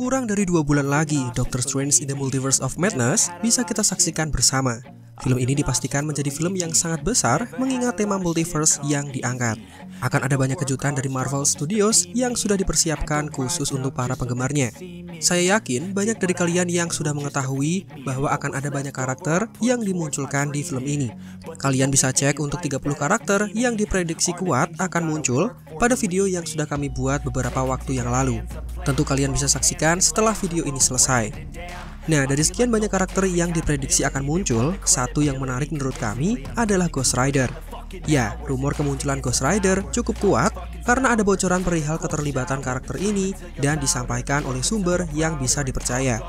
Kurang dari 2 bulan lagi, Doctor Strange in the Multiverse of Madness bisa kita saksikan bersama. Film ini dipastikan menjadi film yang sangat besar mengingat tema multiverse yang diangkat. Akan ada banyak kejutan dari Marvel Studios yang sudah dipersiapkan khusus untuk para penggemarnya. Saya yakin banyak dari kalian yang sudah mengetahui bahwa akan ada banyak karakter yang dimunculkan di film ini. Kalian bisa cek untuk 30 karakter yang diprediksi kuat akan muncul pada video yang sudah kami buat beberapa waktu yang lalu. Tentu kalian bisa saksikan setelah video ini selesai. Nah, dari sekian banyak karakter yang diprediksi akan muncul, satu yang menarik menurut kami adalah Ghost Rider. Ya, rumor kemunculan Ghost Rider cukup kuat karena ada bocoran perihal keterlibatan karakter ini dan disampaikan oleh sumber yang bisa dipercaya.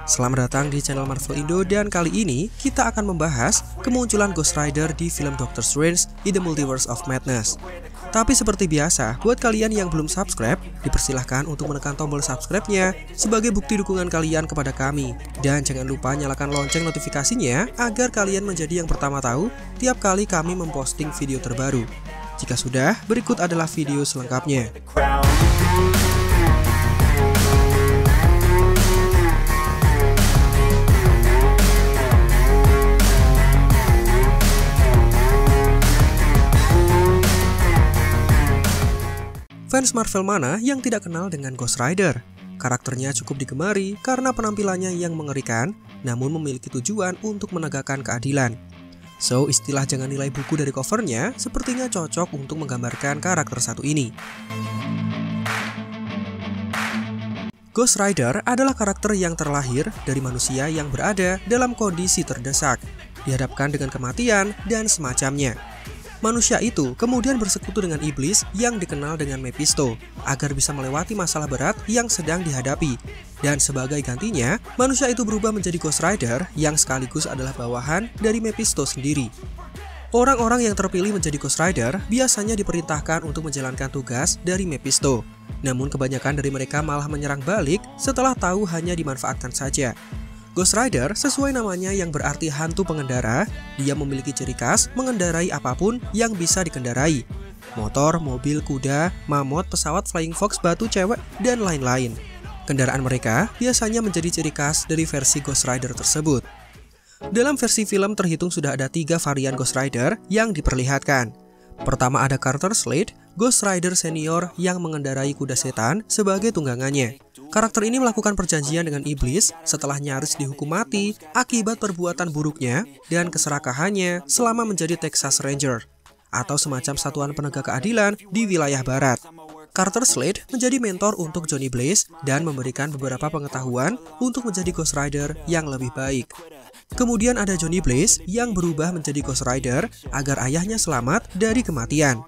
Selamat datang di channel Marvel Indo dan kali ini kita akan membahas kemunculan Ghost Rider di film Doctor Strange in the Multiverse of Madness. Tapi seperti biasa, buat kalian yang belum subscribe, dipersilahkan untuk menekan tombol subscribe-nya sebagai bukti dukungan kalian kepada kami. Dan jangan lupa nyalakan lonceng notifikasinya agar kalian menjadi yang pertama tahu tiap kali kami memposting video terbaru. Jika sudah, berikut adalah video selengkapnya. Fans Marvel mana yang tidak kenal dengan Ghost Rider? Karakternya cukup digemari karena penampilannya yang mengerikan, namun memiliki tujuan untuk menegakkan keadilan. So, istilah jangan nilai buku dari covernya sepertinya cocok untuk menggambarkan karakter satu ini. Ghost Rider adalah karakter yang terlahir dari manusia yang berada dalam kondisi terdesak, dihadapkan dengan kematian dan semacamnya. Manusia itu kemudian bersekutu dengan iblis yang dikenal dengan Mephisto agar bisa melewati masalah berat yang sedang dihadapi. Dan sebagai gantinya, manusia itu berubah menjadi Ghost Rider yang sekaligus adalah bawahan dari Mephisto sendiri. Orang-orang yang terpilih menjadi Ghost Rider biasanya diperintahkan untuk menjalankan tugas dari Mephisto. Namun kebanyakan dari mereka malah menyerang balik setelah tahu hanya dimanfaatkan saja. Ghost Rider sesuai namanya yang berarti hantu pengendara, dia memiliki ciri khas mengendarai apapun yang bisa dikendarai. Motor, mobil, kuda, mamut, pesawat, flying fox, batu, cewek, dan lain-lain. Kendaraan mereka biasanya menjadi ciri khas dari versi Ghost Rider tersebut. Dalam versi film terhitung sudah ada 3 varian Ghost Rider yang diperlihatkan. Pertama ada Carter Slade, Ghost Rider senior yang mengendarai kuda setan sebagai tunggangannya. Karakter ini melakukan perjanjian dengan iblis setelah nyaris dihukum mati akibat perbuatan buruknya dan keserakahannya selama menjadi Texas Ranger atau semacam satuan penegak keadilan di wilayah barat. Carter Slade menjadi mentor untuk Johnny Blaze dan memberikan beberapa pengetahuan untuk menjadi Ghost Rider yang lebih baik. Kemudian ada Johnny Blaze yang berubah menjadi Ghost Rider agar ayahnya selamat dari kematian.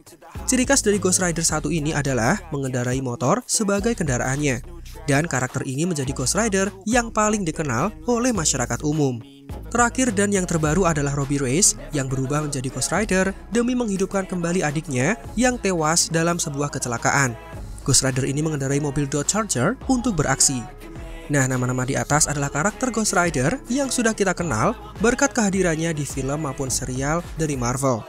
Ciri khas dari Ghost Rider satu ini adalah mengendarai motor sebagai kendaraannya. Dan karakter ini menjadi Ghost Rider yang paling dikenal oleh masyarakat umum. Terakhir dan yang terbaru adalah Robbie Reyes yang berubah menjadi Ghost Rider demi menghidupkan kembali adiknya yang tewas dalam sebuah kecelakaan. Ghost Rider ini mengendarai mobil Dodge Charger untuk beraksi. Nah, nama-nama di atas adalah karakter Ghost Rider yang sudah kita kenal berkat kehadirannya di film maupun serial dari Marvel.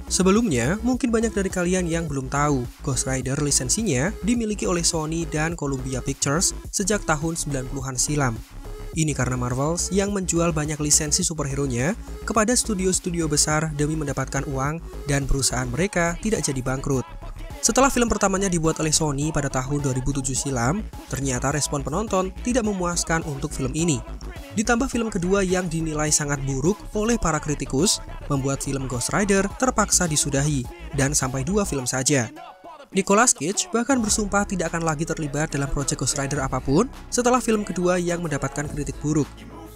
Sebelumnya, mungkin banyak dari kalian yang belum tahu, Ghost Rider lisensinya dimiliki oleh Sony dan Columbia Pictures sejak tahun 90-an silam. Ini karena Marvel yang menjual banyak lisensi superhero-nya kepada studio-studio besar demi mendapatkan uang dan perusahaan mereka tidak jadi bangkrut. Setelah film pertamanya dibuat oleh Sony pada tahun 2007 silam, ternyata respon penonton tidak memuaskan untuk film ini. Ditambah film kedua yang dinilai sangat buruk oleh para kritikus, membuat film Ghost Rider terpaksa disudahi, dan sampai 2 film saja. Nicolas Cage bahkan bersumpah tidak akan lagi terlibat dalam proyek Ghost Rider apapun setelah film kedua yang mendapatkan kritik buruk.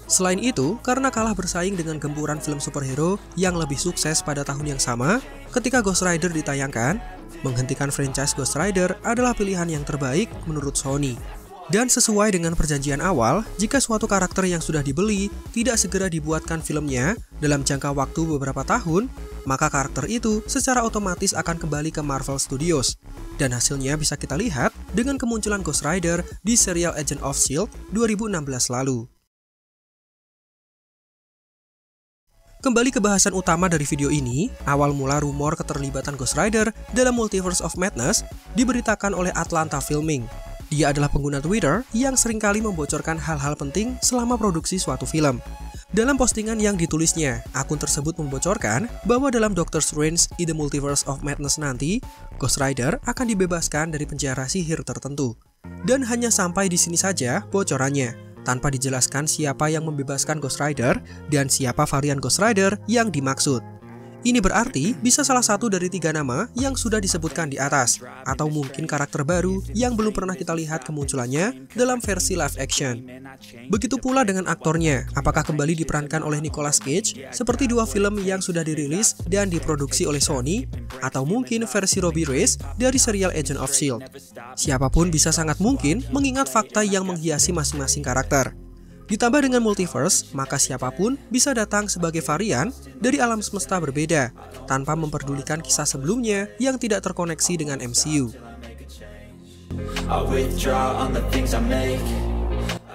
Selain itu, karena kalah bersaing dengan gempuran film superhero yang lebih sukses pada tahun yang sama, ketika Ghost Rider ditayangkan, menghentikan franchise Ghost Rider adalah pilihan yang terbaik menurut Sony. Dan sesuai dengan perjanjian awal, jika suatu karakter yang sudah dibeli tidak segera dibuatkan filmnya dalam jangka waktu beberapa tahun, maka karakter itu secara otomatis akan kembali ke Marvel Studios. Dan hasilnya bisa kita lihat dengan kemunculan Ghost Rider di serial Agent of S.H.I.E.L.D. 2016 lalu. Kembali ke bahasan utama dari video ini, awal mula rumor keterlibatan Ghost Rider dalam Multiverse of Madness diberitakan oleh Atlanta Filming. Dia adalah pengguna Twitter yang seringkali membocorkan hal-hal penting selama produksi suatu film. Dalam postingan yang ditulisnya, akun tersebut membocorkan bahwa dalam Doctor Strange in the Multiverse of Madness nanti, Ghost Rider akan dibebaskan dari penjara sihir tertentu. Dan hanya sampai di sini saja bocorannya, tanpa dijelaskan siapa yang membebaskan Ghost Rider dan siapa varian Ghost Rider yang dimaksud. Ini berarti bisa salah satu dari 3 nama yang sudah disebutkan di atas, atau mungkin karakter baru yang belum pernah kita lihat kemunculannya dalam versi live action. Begitu pula dengan aktornya, apakah kembali diperankan oleh Nicolas Cage seperti 2 film yang sudah dirilis dan diproduksi oleh Sony, atau mungkin versi Robbie Reyes dari serial Agent of S.H.I.E.L.D. Siapapun bisa sangat mungkin mengingat fakta yang menghiasi masing-masing karakter. Ditambah dengan multiverse, maka siapapun bisa datang sebagai varian dari alam semesta berbeda, tanpa memperdulikan kisah sebelumnya yang tidak terkoneksi dengan MCU.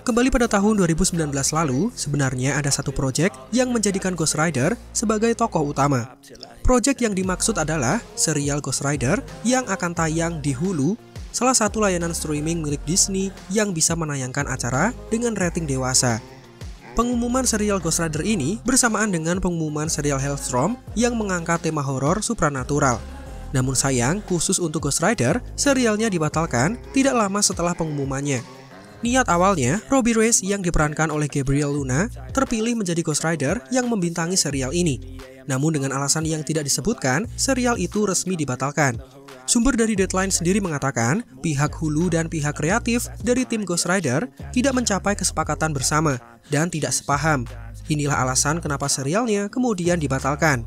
Kembali pada tahun 2019 lalu, sebenarnya ada satu proyek yang menjadikan Ghost Rider sebagai tokoh utama. Proyek yang dimaksud adalah serial Ghost Rider yang akan tayang di Hulu, salah satu layanan streaming milik Disney yang bisa menayangkan acara dengan rating dewasa. Pengumuman serial Ghost Rider ini bersamaan dengan pengumuman serial Hellstrom yang mengangkat tema horor supranatural. Namun sayang, khusus untuk Ghost Rider, serialnya dibatalkan tidak lama setelah pengumumannya. Niat awalnya, Robbie Reyes yang diperankan oleh Gabriel Luna terpilih menjadi Ghost Rider yang membintangi serial ini. Namun dengan alasan yang tidak disebutkan, serial itu resmi dibatalkan. Sumber dari Deadline sendiri mengatakan, pihak Hulu dan pihak kreatif dari tim Ghost Rider tidak mencapai kesepakatan bersama dan tidak sepaham. Inilah alasan kenapa serialnya kemudian dibatalkan.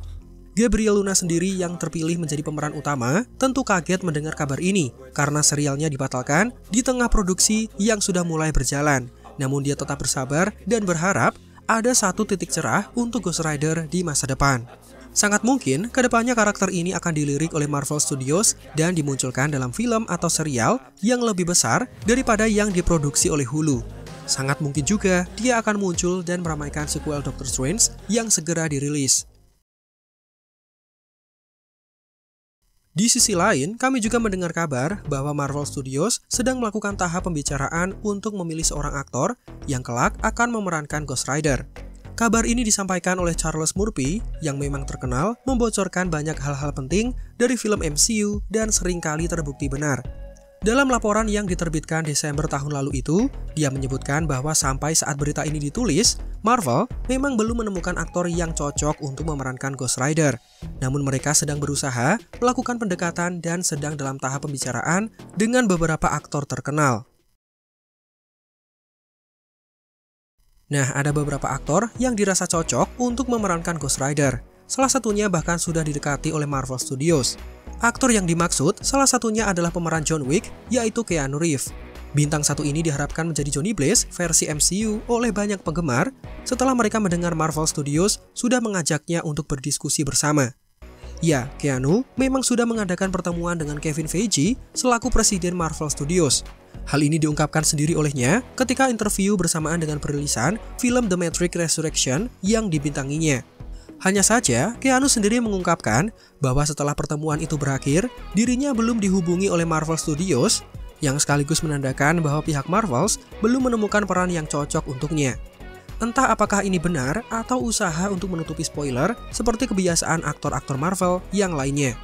Gabriel Luna sendiri yang terpilih menjadi pemeran utama tentu kaget mendengar kabar ini karena serialnya dibatalkan di tengah produksi yang sudah mulai berjalan. Namun dia tetap bersabar dan berharap ada satu titik cerah untuk Ghost Rider di masa depan. Sangat mungkin kedepannya karakter ini akan dilirik oleh Marvel Studios dan dimunculkan dalam film atau serial yang lebih besar daripada yang diproduksi oleh Hulu. Sangat mungkin juga dia akan muncul dan meramaikan sequel Doctor Strange yang segera dirilis. Di sisi lain, kami juga mendengar kabar bahwa Marvel Studios sedang melakukan tahap pembicaraan untuk memilih seorang aktor yang kelak akan memerankan Ghost Rider. Kabar ini disampaikan oleh Charles Murphy yang memang terkenal membocorkan banyak hal-hal penting dari film MCU dan seringkali terbukti benar. Dalam laporan yang diterbitkan Desember tahun lalu itu, dia menyebutkan bahwa sampai saat berita ini ditulis, Marvel memang belum menemukan aktor yang cocok untuk memerankan Ghost Rider. Namun mereka sedang berusaha melakukan pendekatan dan sedang dalam tahap pembicaraan dengan beberapa aktor terkenal. Nah, ada beberapa aktor yang dirasa cocok untuk memerankan Ghost Rider. Salah satunya bahkan sudah didekati oleh Marvel Studios. Aktor yang dimaksud salah satunya adalah pemeran John Wick, yaitu Keanu Reeves. Bintang satu ini diharapkan menjadi Johnny Blaze versi MCU oleh banyak penggemar setelah mereka mendengar Marvel Studios sudah mengajaknya untuk berdiskusi bersama. Ya, Keanu memang sudah mengadakan pertemuan dengan Kevin Feige selaku presiden Marvel Studios. Hal ini diungkapkan sendiri olehnya ketika interview bersamaan dengan perilisan film The Matrix Resurrection yang dibintanginya. Hanya saja, Keanu sendiri mengungkapkan bahwa setelah pertemuan itu berakhir, dirinya belum dihubungi oleh Marvel Studios, yang sekaligus menandakan bahwa pihak Marvel belum menemukan peran yang cocok untuknya. Entah apakah ini benar atau usaha untuk menutupi spoiler seperti kebiasaan aktor-aktor Marvel yang lainnya.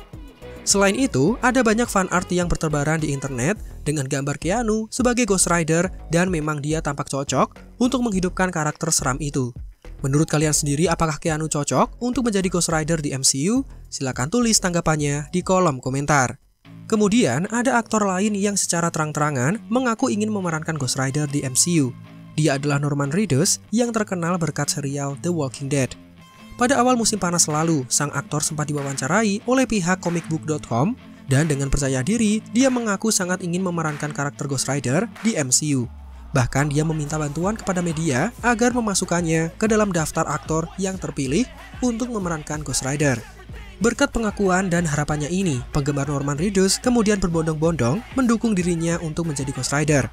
Selain itu, ada banyak fan art yang bertebaran di internet dengan gambar Keanu sebagai Ghost Rider dan memang dia tampak cocok untuk menghidupkan karakter seram itu. Menurut kalian sendiri, apakah Keanu cocok untuk menjadi Ghost Rider di MCU? Silahkan tulis tanggapannya di kolom komentar. Kemudian, ada aktor lain yang secara terang-terangan mengaku ingin memerankan Ghost Rider di MCU. Dia adalah Norman Reedus yang terkenal berkat serial The Walking Dead. Pada awal musim panas lalu, sang aktor sempat diwawancarai oleh pihak comicbook.com dan dengan percaya diri, dia mengaku sangat ingin memerankan karakter Ghost Rider di MCU. Bahkan dia meminta bantuan kepada media agar memasukkannya ke dalam daftar aktor yang terpilih untuk memerankan Ghost Rider. Berkat pengakuan dan harapannya ini, penggemar Norman Reedus kemudian berbondong-bondong mendukung dirinya untuk menjadi Ghost Rider.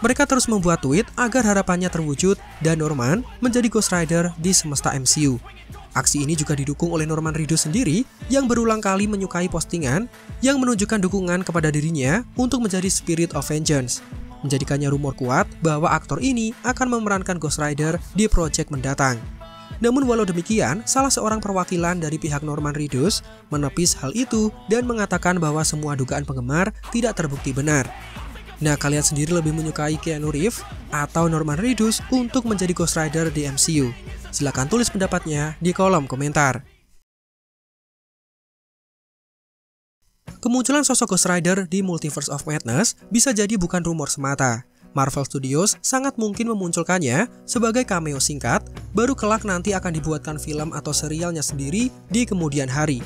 Mereka terus membuat tweet agar harapannya terwujud dan Norman menjadi Ghost Rider di semesta MCU. Aksi ini juga didukung oleh Norman Reedus sendiri yang berulang kali menyukai postingan yang menunjukkan dukungan kepada dirinya untuk menjadi Spirit of Vengeance, menjadikannya rumor kuat bahwa aktor ini akan memerankan Ghost Rider di proyek mendatang. Namun walau demikian, salah seorang perwakilan dari pihak Norman Reedus menepis hal itu dan mengatakan bahwa semua dugaan penggemar tidak terbukti benar. Nah, kalian sendiri lebih menyukai Keanu Reeves atau Norman Reedus untuk menjadi Ghost Rider di MCU? Silahkan tulis pendapatnya di kolom komentar. Kemunculan sosok Ghost Rider di Multiverse of Madness bisa jadi bukan rumor semata. Marvel Studios sangat mungkin memunculkannya sebagai cameo singkat, baru kelak nanti akan dibuatkan film atau serialnya sendiri di kemudian hari.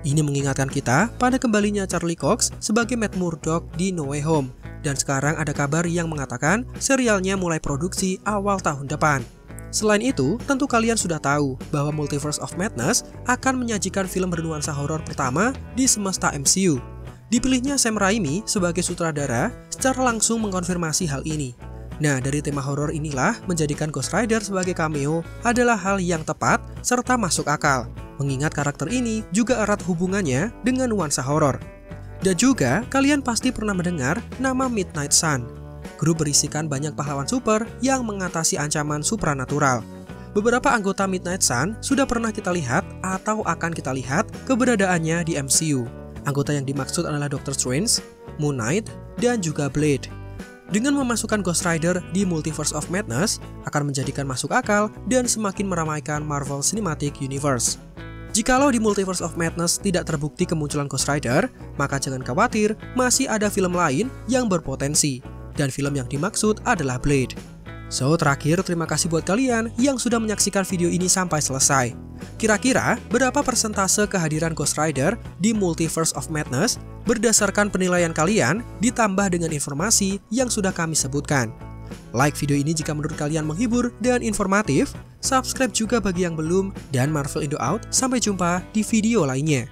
Ini mengingatkan kita pada kembalinya Charlie Cox sebagai Matt Murdock di No Way Home, dan sekarang ada kabar yang mengatakan serialnya mulai produksi awal tahun depan. Selain itu, tentu kalian sudah tahu bahwa Multiverse of Madness akan menyajikan film bernuansa horor pertama di semesta MCU. Dipilihnya Sam Raimi sebagai sutradara secara langsung mengkonfirmasi hal ini. Nah, dari tema horor inilah menjadikan Ghost Rider sebagai cameo adalah hal yang tepat serta masuk akal, mengingat karakter ini juga erat hubungannya dengan nuansa horor. Dan juga, kalian pasti pernah mendengar nama Midnight Sun, grup berisikan banyak pahlawan super yang mengatasi ancaman supranatural. Beberapa anggota Midnight Sun sudah pernah kita lihat atau akan kita lihat keberadaannya di MCU. Anggota yang dimaksud adalah Doctor Strange, Moon Knight, dan juga Blade. Dengan memasukkan Ghost Rider di Multiverse of Madness akan menjadikan masuk akal dan semakin meramaikan Marvel Cinematic Universe. Jikalau di Multiverse of Madness tidak terbukti kemunculan Ghost Rider, maka jangan khawatir, masih ada film lain yang berpotensi. Dan film yang dimaksud adalah Blade. So, terakhir terima kasih buat kalian yang sudah menyaksikan video ini sampai selesai. Kira-kira berapa persentase kehadiran Ghost Rider di Multiverse of Madness berdasarkan penilaian kalian ditambah dengan informasi yang sudah kami sebutkan? Like video ini jika menurut kalian menghibur dan informatif, subscribe juga bagi yang belum, dan Marvel Indo out, sampai jumpa di video lainnya.